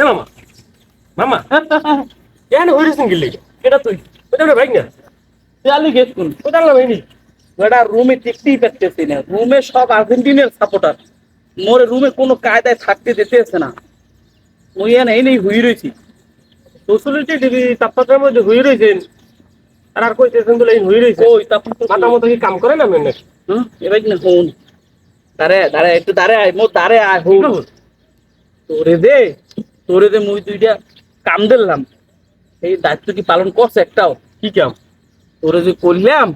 এ মামা মামা কেন হইরিস গিলি এটা তুই ওটা ভাই না চালি গেছুন ওটা না ভাইনি ওটা রুমে টিকতেই পারতেছি না, রুমে সব আর্জেন্টিনার সাপোর্টার, মোরে রুমে কোনো কায়দায় থাকতে দিতেছে না, মুই এনে এই নেই হুই রয়েছি। সোশ্যালিটি ডিগ্রি তাপমাত্রার মধ্যে হয়ে রয়েছেন আর কইতেছেন বলে হয়ে রয়েছে ওই তারপর তো মাথা মতো কি কাম করে না মেনে এবার না হন দাঁড়ে দাঁড়ে একটু দাঁড়ে আয়, মোর দাঁড়ে আয় হন। তোরে দে তোরে দে মুই দুইটা কাম দিলাম, এই দায়িত্ব কি পালন করছে একটাও? কি কাম তোরে যে করলাম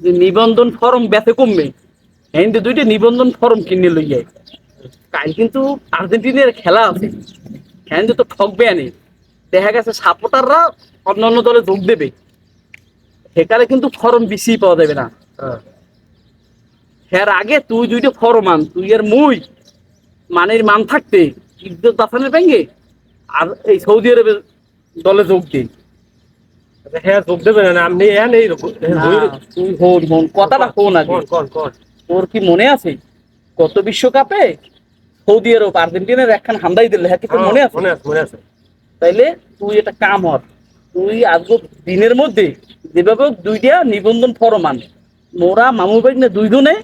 যে নিবন্ধন ফর্ম বেঁচে কমবে, এই যে দুইটা নিবন্ধন ফর্ম কিনে লই যায়, কাল কিন্তু আর্জেন্টিনার খেলা আছে, হ্যাঁ তো ঠকবে আনে, দেখা গেছে সাপোর্টাররা অন্য অন্য দলে যোগ দেবে, সেখানে কিন্তু ফর্ম বেশি পাওয়া যাবে না। এর আগে তুই দুইটা ফর্ম আন, তুই আর মুই মানের মান থাকতে ইজ্জত বাঁচানোর ব্যাঙ্গে আর এই সৌদি আরবের দলে যোগ দিই। হ্যাঁ যোগ দেবে না আপনি হ্যাঁ নেই তুই হন হন কথাটা হন আগে। কোন কোন তোর কি মনে আছে গত বিশ্বকাপে সৌদি আরব আর্জেন্টিনার একখান হামদাই দিল, হ্যাঁ কি তোর মনে আছে? মনে আছে তাইলে তুই এটা কাম হর, তুই আজ দিনের মধ্যে যেভাবে হোক দুইটা নিবন্ধন ফর্ম আন, মোরা মামু ভাই না দুইজনে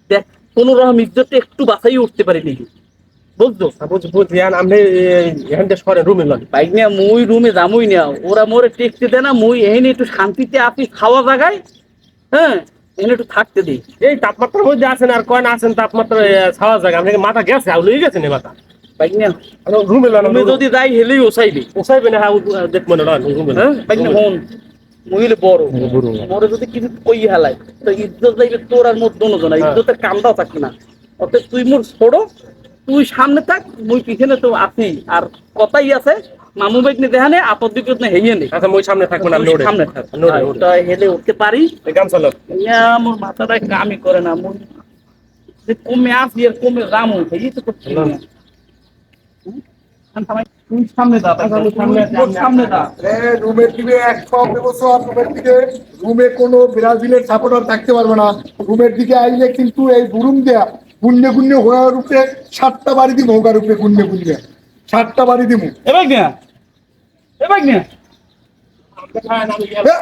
দেখ কোন রকম ইজ্জতে একটু বাঁচাই উঠতে পারি নাকি, বুঝছো? বুঝছি আপনি এখান থেকে সরেন রুমে লন বাইক নিয়ে মুই রুমে যামুই না, ওরা মোরে টেকতে দেয় না, মুই এখানে একটু শান্তিতে আসি খাওয়া জায়গায়, হ্যাঁ এখানে একটু থাকতে দিই। এই তাপমাত্রার মধ্যে আছেন আর কয় না আছেন তাপমাত্রা ছাওয়া জায়গা আপনাকে মাথা গেছে আউলেই গেছে না মাথা বাইক নিয়ে রুমে লন রুমে যদি যাই হেলেই ওসাইলি ওসাইবে না দেখবো না রুমে হ্যাঁ বাইক নিয়ে হন মহিলে বড় মোরে যদি কিছু কই হেলাই তো ইজ্জত যাইবে তোর আর মোর দোনো না, ইজ্জতের কামটাও থাকবে না। অতএব তুই মোর ছোড়ো, তুই সামনে থাক মুই পিছনে তো আছি, আর কথাই আছে মামু বাইক নিয়ে দেখানে আপদ বিপদ না হেইয়ে নেই। আচ্ছা মই সামনে থাকবো না তুই সামনে থাক, ওটা হেলে উঠতে পারি। গান চালো মোর মাথাটাই কামই করে না, মুই যে কমে আসি আর কমে রাম এই তো করছি না। তুই সামনে দা, সামনে দা। রুমের দিকে 100 বছর রুমের দিকে রুমে কোনো ব্রাজিলের সাপোর্টার থাকতে পারবে না। রুমের দিকে আইলে কিন্তু এই বুরুম দেয়া গুন্ডে গুন্ডে হওয়ার রূপে 7টা বাড়ি দিব, হোকার রূপে গুন্ডে গুন্ডে 7টা বাড়ি দিব। এবার না এবার না এ,